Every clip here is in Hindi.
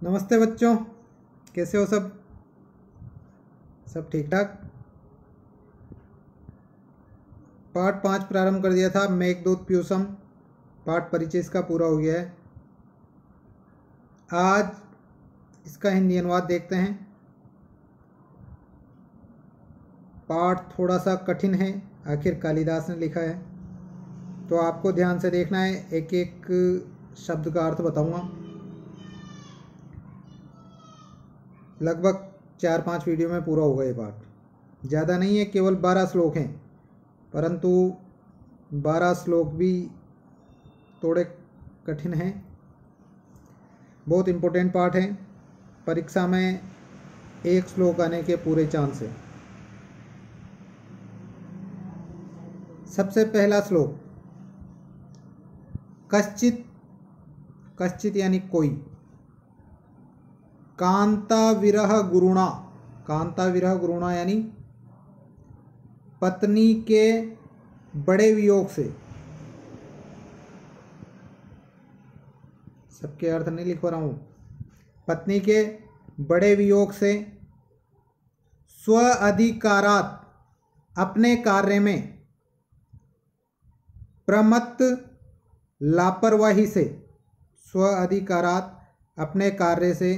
नमस्ते बच्चों, कैसे हो सब? सब ठीक ठाक। पाठ 5 प्रारंभ कर दिया था। मेघदूत प्यूसम पाठ परिचय इसका पूरा हो गया है। आज इसका हिंदी अनुवाद देखते हैं। पाठ थोड़ा सा कठिन है, आखिर कालिदास ने लिखा है, तो आपको ध्यान से देखना है। एक एक शब्द का अर्थ बताऊंगा। लगभग 4-5 वीडियो में पूरा होगा ये पाठ। ज़्यादा नहीं है, केवल 12 श्लोक हैं, परंतु 12 श्लोक भी थोड़े कठिन हैं। बहुत इम्पोर्टेंट पाठ है। परीक्षा में 1 श्लोक आने के पूरे चांस है। सबसे पहला श्लोक, कश्चित। कश्चित यानी कोई। कांता विरह गुरुणा। कांता विरह गुरुणा यानी पत्नी के बड़े वियोग से। सबके अर्थ नहीं लिख रहा हूँ। पत्नी के बड़े वियोग से स्व अधिकारात अपने कार्य में, प्रमत्त लापरवाही से। स्व अधिकारात अपने कार्य से,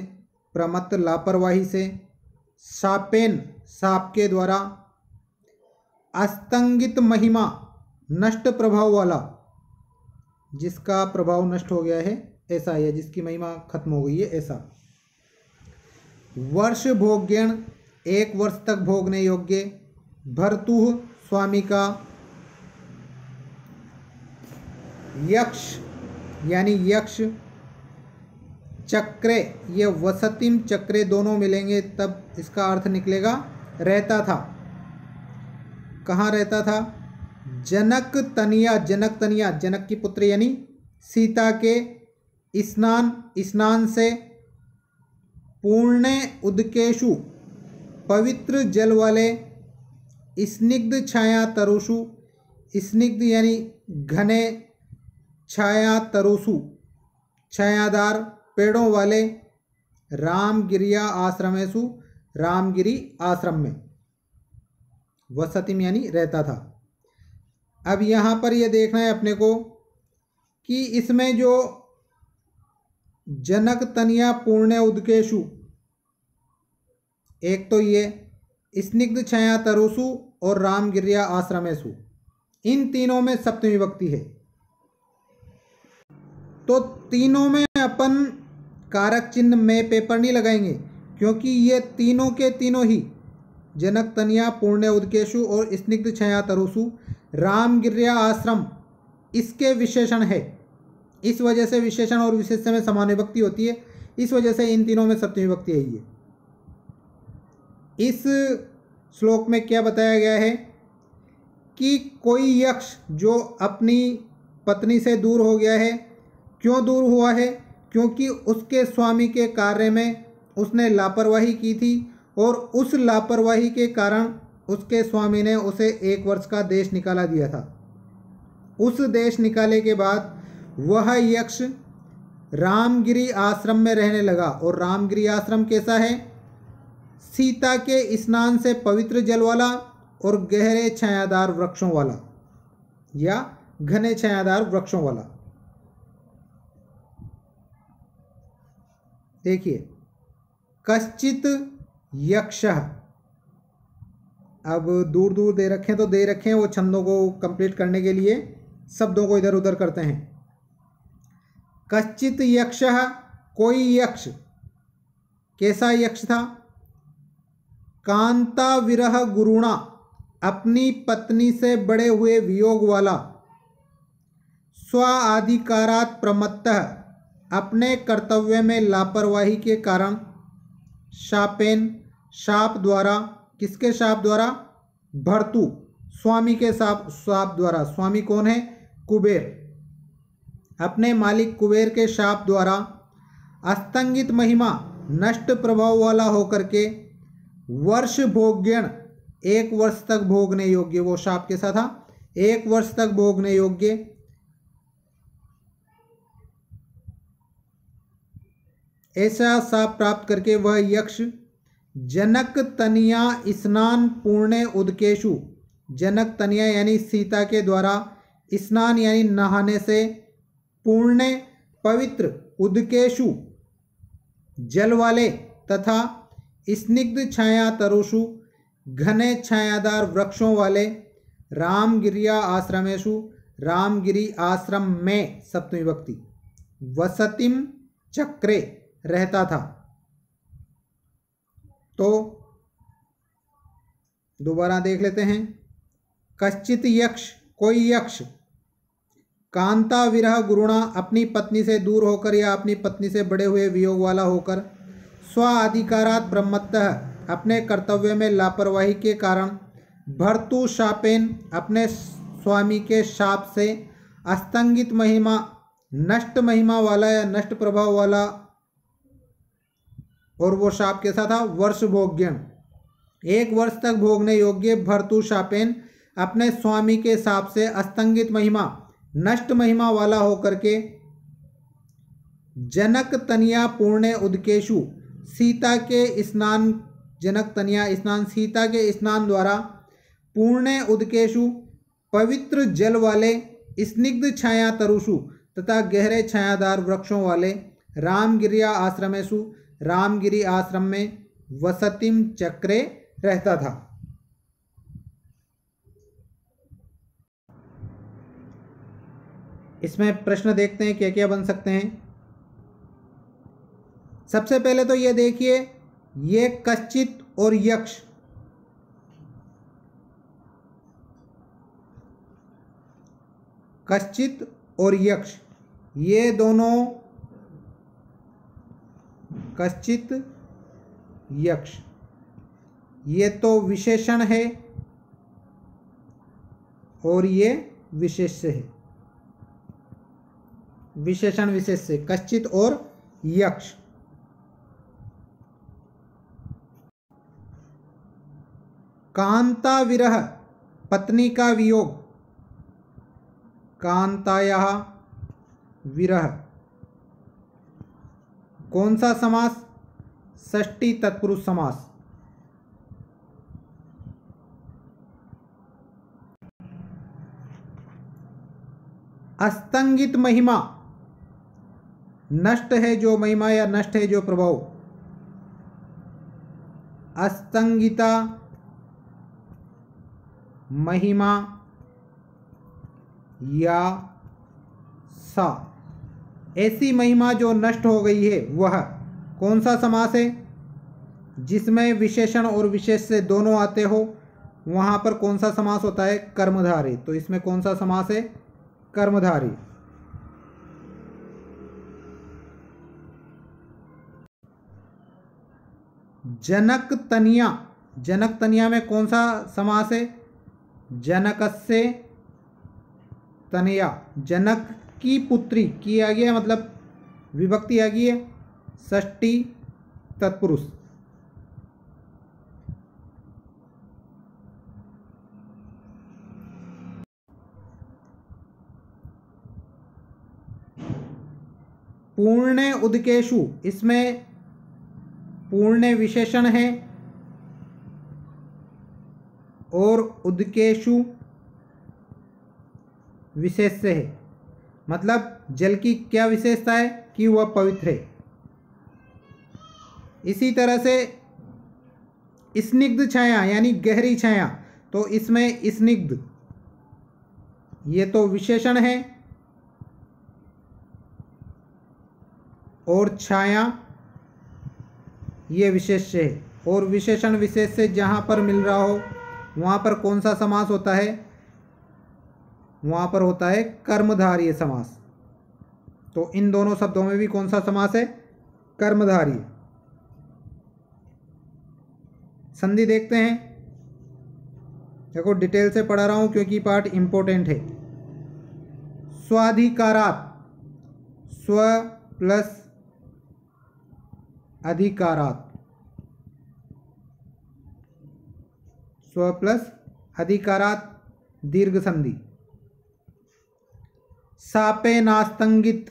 प्रमत्त लापरवाही से, शापेन शाप के द्वारा, अस्तंगित महिमा नष्ट प्रभाव वाला, जिसका प्रभाव नष्ट हो गया है ऐसा है, जिसकी महिमा खत्म हो गई है ऐसा। वर्ष भोग्यण 1 वर्ष तक भोगने योग्य, भर्तुः स्वामी का, यक्ष यानी यक्ष, चक्रे, ये वसतिम चक्रे दोनों मिलेंगे तब इसका अर्थ निकलेगा रहता था। कहाँ रहता था? जनक तनिया। जनक तनिया जनक की पुत्री यानी सीता के स्नान से, पूर्ण उदकेशु पवित्र जल वाले, स्निग्ध छाया तरुषु। स्निग्ध यानी घने, छाया तरुषु छायादार पेड़ों वाले, रामगिरिया आश्रमेशु रामगिरी आश्रम में। वसतिम यानी रहता था। अब यहाँ पर यह देखना है अपने को कि इसमें जो जनक तनिया पूर्ण उदकेशु, एक तो ये स्निग्ध छाया तरुषु और रामगिरिया आश्रमेशु, इन तीनों में सप्तमी विभक्ति है। तो तीनों में अपन कारक चिन्ह में पेपर नहीं लगाएंगे, क्योंकि ये तीनों के तीनों ही जनक तनिया पूर्ण उदकेशु और स्निग्ध छाया तरुषु रामगिरिया आश्रम इसके विशेषण है। इस वजह से विशेषण और विशेषण में समान विभक्ति होती है, इस वजह से इन तीनों में सप्तमी विभक्ति है। ये इस श्लोक में क्या बताया गया है कि कोई यक्ष जो अपनी पत्नी से दूर हो गया है। क्यों दूर हुआ है? क्योंकि उसके स्वामी के कार्य में उसने लापरवाही की थी, और उस लापरवाही के कारण उसके स्वामी ने उसे 1 वर्ष का देश निकाला दिया था। उस देश निकाले के बाद वह यक्ष रामगिरी आश्रम में रहने लगा। और रामगिरी आश्रम कैसा है? सीता के स्नान से पवित्र जल वाला और गहरे छायादार वृक्षों वाला, या घने छायादार वृक्षों वाला। देखिए, कश्चित यक्षः। अब दूर दूर दे रखे हैं तो दे रखे हैं, वो छंदों को कंप्लीट करने के लिए शब्दों को इधर उधर करते हैं। कश्चित यक्षः, कोई यक्ष। कैसा यक्ष था? कांता विरह गुरुणा, अपनी पत्नी से बड़े हुए वियोग वाला, स्व अधिकारात् प्रमत्तः, अपने कर्तव्य में लापरवाही के कारण, शापेन शाप द्वारा। किसके शाप द्वारा? भर्तु स्वामी के शाप द्वारा। स्वामी कौन है? कुबेर। अपने मालिक कुबेर के शाप द्वारा अस्तंगित महिमा नष्ट प्रभाव वाला होकर के, वर्ष भोग्यण 1 वर्ष तक भोगने योग्य, वो शाप कैसा था? 1 वर्ष तक भोगने योग्य, ऐसा शाप प्राप्त करके वह यक्ष जनक तनिया स्नान पूर्णे उदकेशु, जनक तनिया यानी सीता के द्वारा स्नान यानी नहाने से, पूर्णे पवित्र, उदकेशु जल वाले, तथा स्निग्ध छाया तरुषु घने छायादार वृक्षों वाले, रामगिरिया आश्रमेशु, रामगिरी आश्रम में सप्तमी विभक्ति, वसतिम चक्रे रहता था। तो दोबारा देख लेते हैं। कश्चित यक्ष, कोई यक्ष, कांता विरह गुरुणा, अपनी पत्नी से दूर होकर या अपनी पत्नी से बड़े हुए वियोग वाला होकर, स्व अधिकारात ब्रह्मतः, अपने कर्तव्य में लापरवाही के कारण, भर्तु शापेन, अपने स्वामी के शाप से, अस्तंगित महिमा, नष्ट महिमा वाला या नष्ट प्रभाव वाला, और वो शाप कैसा था, वर्ष भोग्यम, 1 वर्ष तक भोगने योग्य, भर्तु शापेन, अपने स्वामी के शाप से, अस्तंगित महिमा, नष्ट महिमा वाला होकर के, जनक तनिया पूर्णे उदकेशु, सीता के स्नान, जनक तनिया स्नान, सीता के स्नान द्वारा, पूर्णे उदकेशु पवित्र जल वाले, स्निग्ध छाया तरुषु तथा गहरे छायादार वृक्षों वाले, रामगिरिया आश्रमेशु, रामगिरी आश्रम में, वसतिम चक्रे रहता था। इसमें प्रश्न देखते हैं क्या क्या बन सकते हैं। सबसे पहले तो ये देखिए, ये कश्चित और यक्ष, कश्चित और यक्ष, ये दोनों, कश्चित यक्ष, ये तो विशेषण है और ये विशेष्य है, विशेषण विशेष्य, कश्चित और यक्ष। कांता विरह, पत्नी का वियोग, कांतायाः विरह, कौन सा समास, षष्ठी तत्पुरुष समास। अस्तंगित महिमा, नष्ट है जो महिमा या नष्ट है जो प्रभाव, अस्तंगिता महिमा या सा, ऐसी महिमा जो नष्ट हो गई है, वह कौन सा समास है, जिसमें विशेषण और विशेष्य दोनों आते हो, वहां पर कौन सा समास होता है, कर्मधारय। तो इसमें कौन सा समास है, कर्मधारय। जनक तनिया, जनक तनिया में कौन सा समास है, जनकस्य तनया, जनक की पुत्री, की आ गया मतलब विभक्ति आ गई है, षष्ठी तत्पुरुष। पूर्णे उदकेशु, इसमें पूर्णे विशेषण है और उदकेशु विशेष्य है। मतलब जल की क्या विशेषता है कि वह पवित्र है। इसी तरह से स्निग्ध छाया यानी गहरी छाया, तो इसमें स्निग्ध ये तो विशेषण है और छाया ये विशेष्य है। और विशेषण विशेष्य जहाँ पर मिल रहा हो वहाँ पर कौन सा समास होता है, वहाँ पर होता है कर्मधारय समास। तो इन दोनों शब्दों में भी कौन सा समास है, कर्मधारय। संधि देखते हैं, देखो डिटेल से पढ़ा रहा हूँ क्योंकि पार्ट इंपॉर्टेंट है। स्वाधिकारात, स्व प्लस अधिकारात, स्व प्लस अधिकारात दीर्घ संधि। सापेनास्तंगित,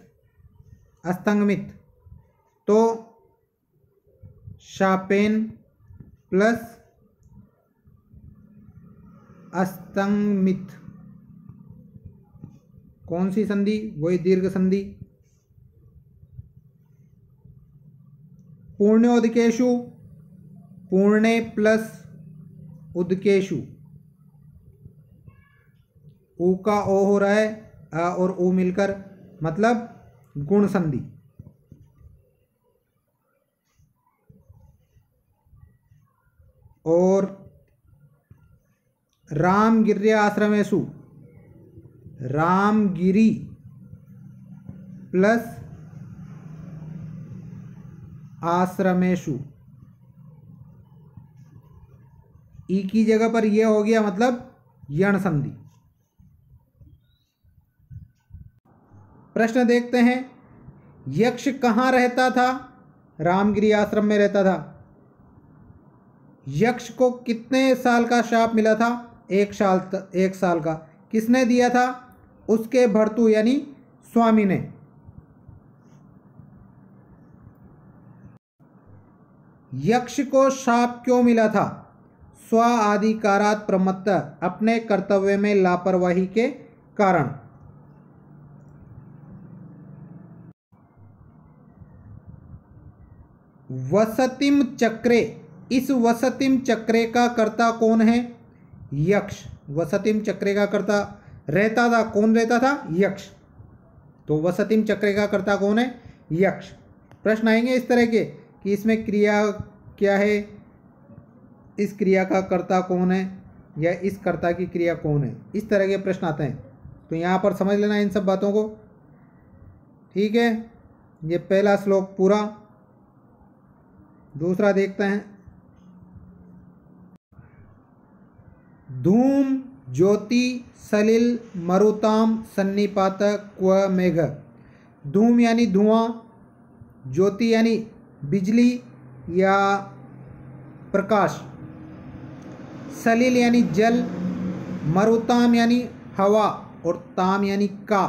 अस्तंगमित, तो शापेन प्लस अस्तंगमित। कौन सी संधि? वही दीर्घ संधि। पूर्णोदकेषु, पूर्णे प्लस उदकेषु। ऊ का ओ हो रहा है, अ और ऊ मिलकर, मतलब गुण संधि। और रामगिर्या आश्रमेषु, रामगिरी प्लस आश्रमेषु। ई की जगह पर यह हो गया, मतलब यण संधि। प्रश्न देखते हैं, यक्ष कहाँ रहता था? रामगिरी आश्रम में रहता था। यक्ष को कितने साल का शाप मिला था? 1 साल का। किसने दिया था? उसके भर्तु यानी स्वामी ने। यक्ष को शाप क्यों मिला था? स्व आधिकारात् प्रमत्तः, अपने कर्तव्य में लापरवाही के कारण। वसतिम चक्रे, इस वसतिम चक्रे का कर्ता कौन है? यक्ष। वसतिम चक्रे का कर्ता रहता था, कौन रहता था? यक्ष। तो वसतिम चक्रे का कर्ता कौन है? यक्ष। प्रश्न आएंगे इस तरह के कि इसमें क्रिया क्या है, इस क्रिया का कर्ता कौन है, या इस कर्ता की क्रिया कौन है, इस तरह के प्रश्न आते हैं। तो यहाँ पर समझ लेना इन सब बातों को। ठीक है, ये पहला श्लोक पूरा। दूसरा देखते हैं, धूम ज्योति सलिल मरुताम सन्निपात क्व मेघ। धूम यानी धुआं, ज्योति यानी बिजली या प्रकाश, सलिल यानी जल, मरुताम यानी हवा, और ताम यानी का,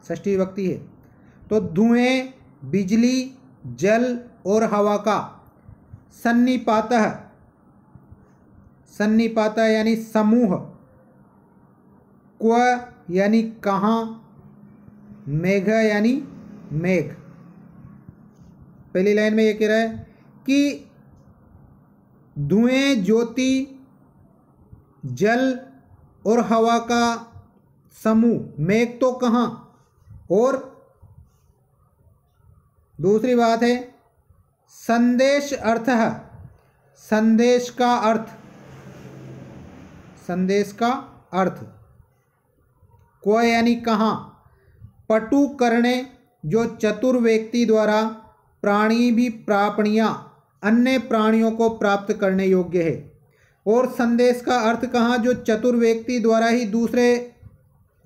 षष्ठी विभक्ति है। तो धुएं, बिजली, जल और हवा का सन्निपातः, सन्निपातः यानी समूह, क्व यानी कहाँ, मेघ यानी मेघ। पहली लाइन में ये कह रहा है कि धुएं, ज्योति, जल और हवा का समूह, मेघ तो कहाँ। और दूसरी बात है संदेश अर्थः, संदेश का अर्थ, संदेश का अर्थ, क्व यानी कहाँ, पटु करने, जो चतुर व्यक्ति द्वारा प्राणी भी प्रापणिया, अन्य प्राणियों को प्राप्त करने योग्य है। और संदेश का अर्थ कहाँ, जो चतुर व्यक्ति द्वारा ही दूसरे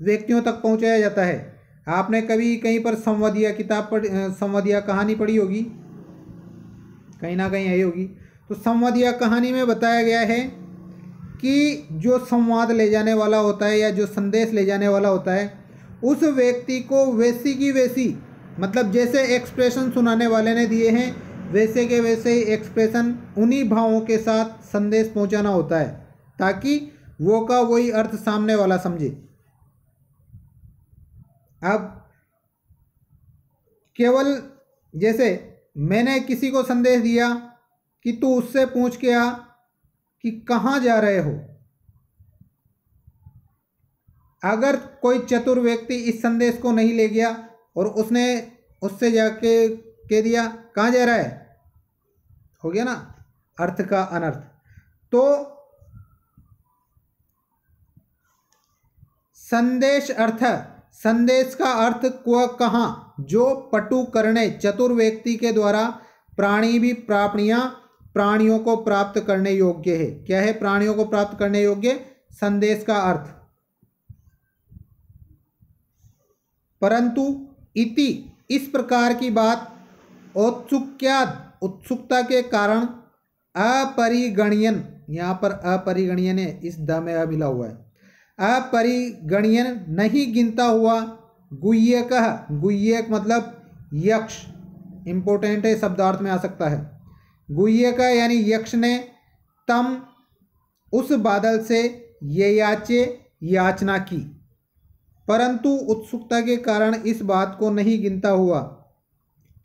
व्यक्तियों तक पहुँचाया जाता है। आपने कभी कहीं पर संवादिया किताब पढ़, संवादिया कहानी पढ़ी होगी, कहीं ना कहीं आई होगी। तो संवादिया कहानी में बताया गया है कि जो संवाद ले जाने वाला होता है या जो संदेश ले जाने वाला होता है, उस व्यक्ति को वैसी की वैसी, मतलब जैसे एक्सप्रेशन सुनाने वाले ने दिए हैं वैसे के वैसे ही एक्सप्रेशन, उन्हीं भावों के साथ संदेश पहुंचाना होता है, ताकि वो का वही अर्थ सामने वाला समझे। अब केवल जैसे मैंने किसी को संदेश दिया कि तू उससे पूछ के आ कि कहाँ जा रहे हो। अगर कोई चतुर व्यक्ति इस संदेश को नहीं ले गया और उसने उससे जाके कह दिया कहाँ जा रहा है, हो गया ना अर्थ का अनर्थ। तो संदेश अर्थ, संदेश का अर्थ क्व कहाँ, जो पटु करने, चतुर व्यक्ति के द्वारा प्राणी भी प्रापणिया, प्राणियों को प्राप्त करने योग्य है। क्या है प्राणियों को प्राप्त करने योग्य? संदेश का अर्थ। परंतु इति, इस प्रकार की बात, औत्सुक्याद, उत्सुकता के कारण, अपरिगणयन, यहाँ पर अपरिगणयन है, इस द में अ मिला हुआ है, अपरिगणयन नहीं गिनता हुआ, गुह्यकः, गुह्यक मतलब यक्ष, इम्पोर्टेंट है, शब्दार्थ में आ सकता है। गुह्यक यानी यक्ष ने तम उस बादल से ययाचे याचना की, परंतु उत्सुकता के कारण इस बात को नहीं गिनता हुआ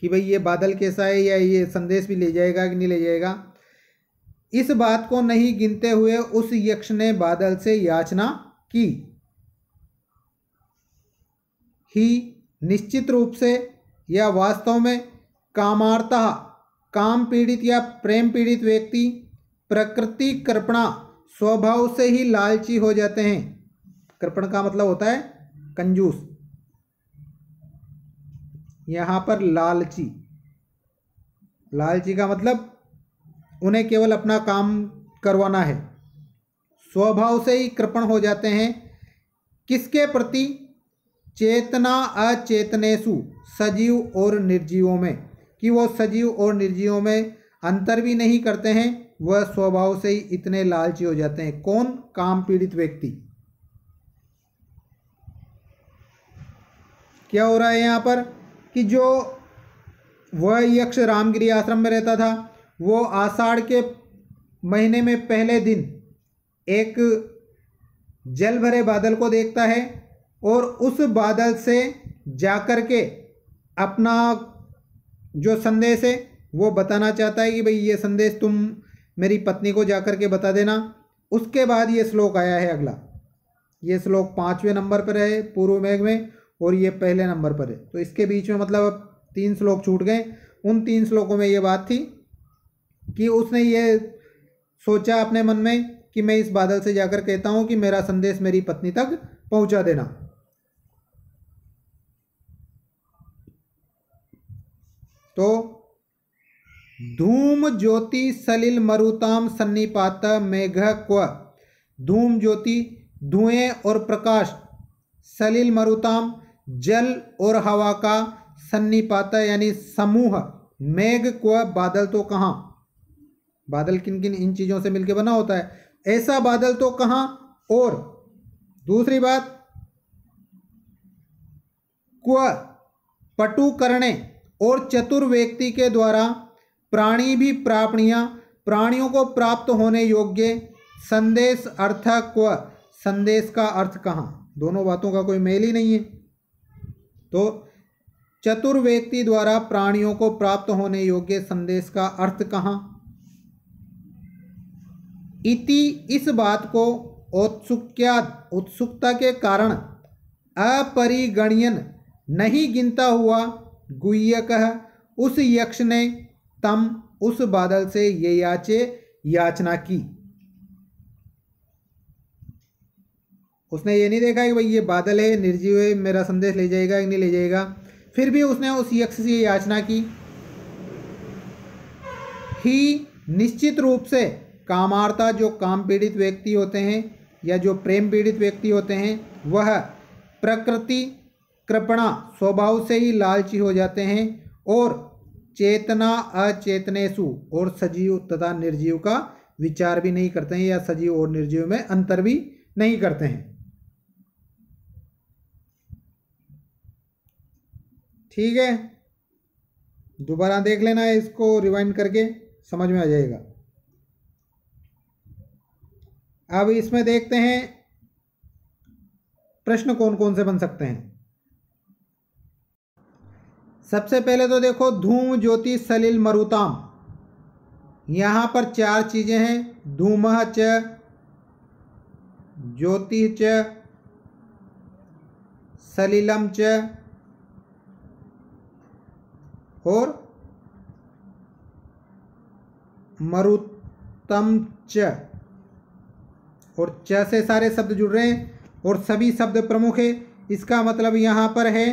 कि भाई ये बादल कैसा है या ये संदेश भी ले जाएगा कि नहीं ले जाएगा। इस बात को नहीं गिनते हुए उस यक्ष ने बादल से याचना की। ही निश्चित रूप से या वास्तव में कामार्ता, काम पीड़ित या प्रेम पीड़ित व्यक्ति प्रकृति कृपणा स्वभाव से ही लालची हो जाते हैं। कृपण का मतलब होता है कंजूस, यहाँ पर लालची, लालची का मतलब उन्हें केवल अपना काम करवाना है। स्वभाव से ही कृपण हो जाते हैं। किसके प्रति? चेतना अचेतनेषु, सजीव और निर्जीवों में, कि वो सजीव और निर्जीवों में अंतर भी नहीं करते हैं, वह स्वभाव से ही इतने लालची हो जाते हैं। कौन? काम पीड़ित व्यक्ति। क्या हो रहा है यहाँ पर कि जो वह यक्ष रामगिरी आश्रम में रहता था, वो आषाढ़ के महीने में पहले दिन एक जल भरे बादल को देखता है और उस बादल से जाकर के अपना जो संदेश है वो बताना चाहता है कि भाई ये संदेश तुम मेरी पत्नी को जाकर के बता देना। उसके बाद ये श्लोक आया है अगला। ये श्लोक 5वें नंबर पर है पूर्व मेघ में और ये पहले नंबर पर है, तो इसके बीच में मतलब अब 3 श्लोक छूट गए। उन 3 श्लोकों में ये बात थी कि उसने ये सोचा अपने मन में कि मैं इस बादल से जाकर कहता हूँ कि मेरा संदेश मेरी पत्नी तक पहुँचा देना। तो धूम ज्योति सलिल मरुताम सन्निपात मेघ क्व, धूम ज्योति धुएं और प्रकाश, सलिल मरुताम जल और हवा का, सन्निपात यानी समूह, मेघ क्व बादल तो कहाँ, बादल किन किन इन चीज़ों से मिलकर बना होता है, ऐसा बादल तो कहाँ। और दूसरी बात, क्व पटु करणे, और चतुर व्यक्ति के द्वारा प्राणी भी प्रापणीय, प्राणियों को प्राप्त होने योग्य, संदेश अर्थ क्व, संदेश का अर्थ कहाँ। दोनों बातों का कोई मेल ही नहीं है। तो चतुर व्यक्ति द्वारा प्राणियों को प्राप्त होने योग्य संदेश का अर्थ कहाँ। इति, इस बात को उत्सुकता के कारण अपरिगणयन नहीं गिनता हुआ गुह्यकः, उस यक्ष ने तम उस बादल से ययाचे याचना की। उसने ये नहीं देखा कि भाई ये बादल है, निर्जीव है, मेरा संदेश ले जाएगा कि नहीं ले जाएगा, फिर भी उसने उस यक्ष से याचना की। ही निश्चित रूप से कामार्ता, जो काम पीड़ित व्यक्ति होते हैं या जो प्रेम पीड़ित व्यक्ति होते हैं, वह प्रकृति कृपणा स्वभाव से ही लालची हो जाते हैं और चेतना अचेतनेषु, और सजीव तथा निर्जीव का विचार भी नहीं करते हैं या सजीव और निर्जीव में अंतर भी नहीं करते हैं। ठीक है, दोबारा देख लेना है, इसको रिवाइंड करके समझ में आ जाएगा। अब इसमें देखते हैं प्रश्न कौन कौन से बन सकते हैं। सबसे पहले तो देखो, धूम ज्योति सलिल मरुताम, यहाँ पर 4 चीजें हैं। धूमः च, ज्योति च, सलिलम च और मरुतम च, और च से सारे शब्द जुड़ रहे हैं और सभी शब्द प्रमुख है। इसका मतलब यहाँ पर है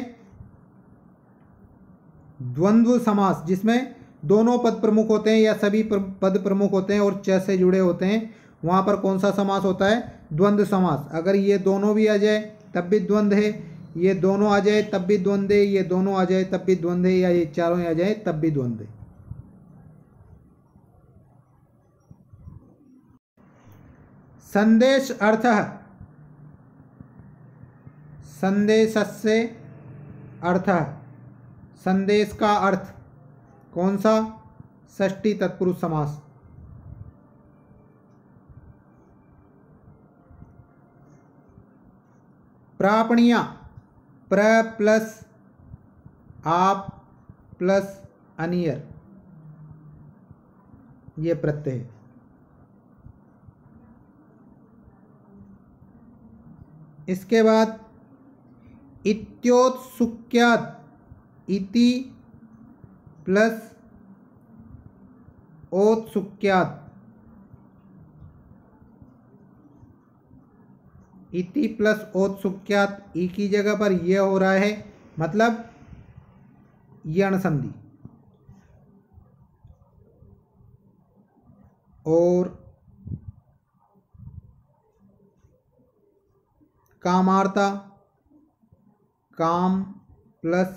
द्वंद्व समास, जिसमें दोनों पद प्रमुख होते हैं या सभी पद प्रमुख होते हैं और च से जुड़े होते हैं। वहाँ पर कौन सा समास होता है? द्वंद्व समास। अगर ये दोनों भी आ जाए तब भी द्वंद्व है, ये दोनों आ जाए तब भी द्वंद्व है, ये दोनों आ जाए तब भी द्वंद्व है, या ये चारों आ जाए तब भी द्वंद्व है। संदेश अर्थः, संदेशस्य अर्थः, संदेश का अर्थ। कौन सा? षष्ठी तत्पुरुष समास। प्रापणिया, प्र प्लस आप प्लस अनियर, ये प्रत्यय है। इसके बाद इत्योत्सुक्यात्, इति प्लस औत्सुक्यात्, इति प्लस औत्सुक्यात्, ई की जगह पर यह हो रहा है, मतलब यण संधि। और कामार्ता, काम प्लस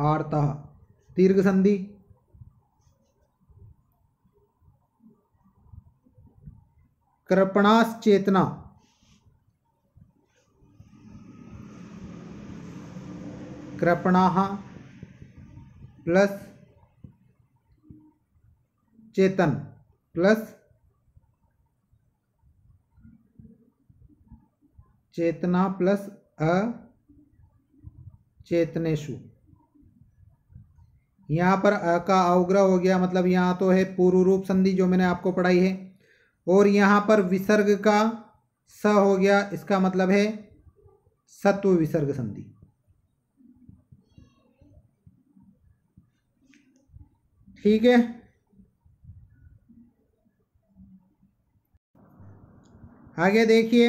आर्ता, दीर्घ संधि। कृपणाश्चेतना, कृपणाः प्लस चेतन प्लस चेतना प्लस अचेतनेषु। यहाँ पर अ का अवग्रह हो गया, मतलब यहाँ तो है पूर्व रूप संधि जो मैंने आपको पढ़ाई है, और यहाँ पर विसर्ग का स हो गया, इसका मतलब है सत्व विसर्ग संधि। ठीक है। आगे देखिए,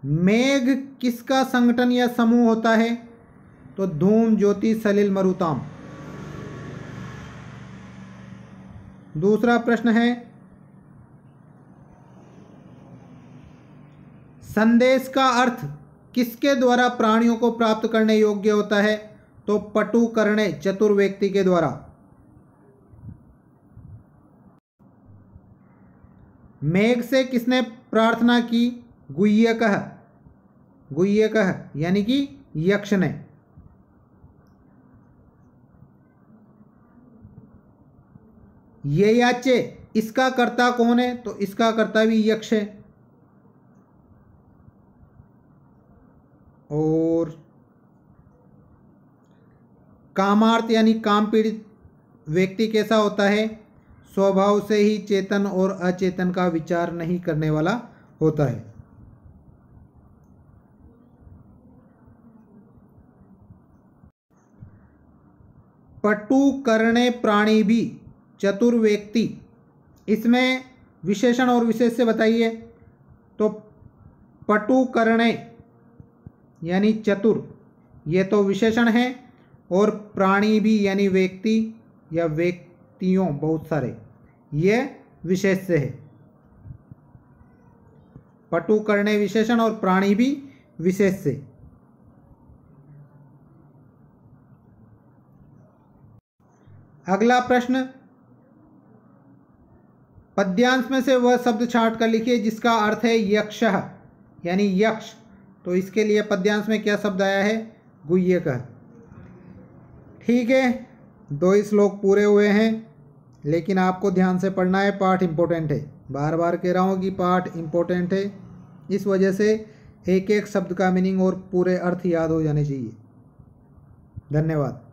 मेघ किसका संगठन या समूह होता है? तो धूम, ज्योति, सलिल, मरुताम। दूसरा प्रश्न है, संदेश का अर्थ किसके द्वारा प्राणियों को प्राप्त करने योग्य होता है? तो पटु करणे, चतुर व्यक्ति के द्वारा। मेघ से किसने प्रार्थना की? गुह्यकः, गुह्यकः यानी कि यक्ष ने। ययाचे, इसका कर्ता कौन है? तो इसका कर्ता भी यक्ष है। और कामार्थ यानी काम पीड़ित व्यक्ति कैसा होता है? स्वभाव से ही चेतन और अचेतन का विचार नहीं करने वाला होता है। पटु करणे प्राणी भी, चतुर व्यक्ति, इसमें विशेषण और विशेष से बताइए। तो पटु करणे यानी चतुर, ये तो विशेषण है, और प्राणी भी यानी व्यक्ति या व्यक्तियों बहुत सारे, ये विशेष से है। पटु करणे विशेषण और प्राणी भी विशेष से। अगला प्रश्न, पद्यांश में से वह शब्द छांट कर लिखिए जिसका अर्थ है यक्षः यानी यक्ष। तो इसके लिए पद्यांश में क्या शब्द आया है? गुह्यकः। ठीक है, 2 श्लोक पूरे हुए हैं, लेकिन आपको ध्यान से पढ़ना है, पाठ इम्पोर्टेंट है। बार बार कह रहा हूँ कि पाठ इम्पोर्टेंट है, इस वजह से एक एक शब्द का मीनिंग और पूरे अर्थ याद हो जाने चाहिए। धन्यवाद।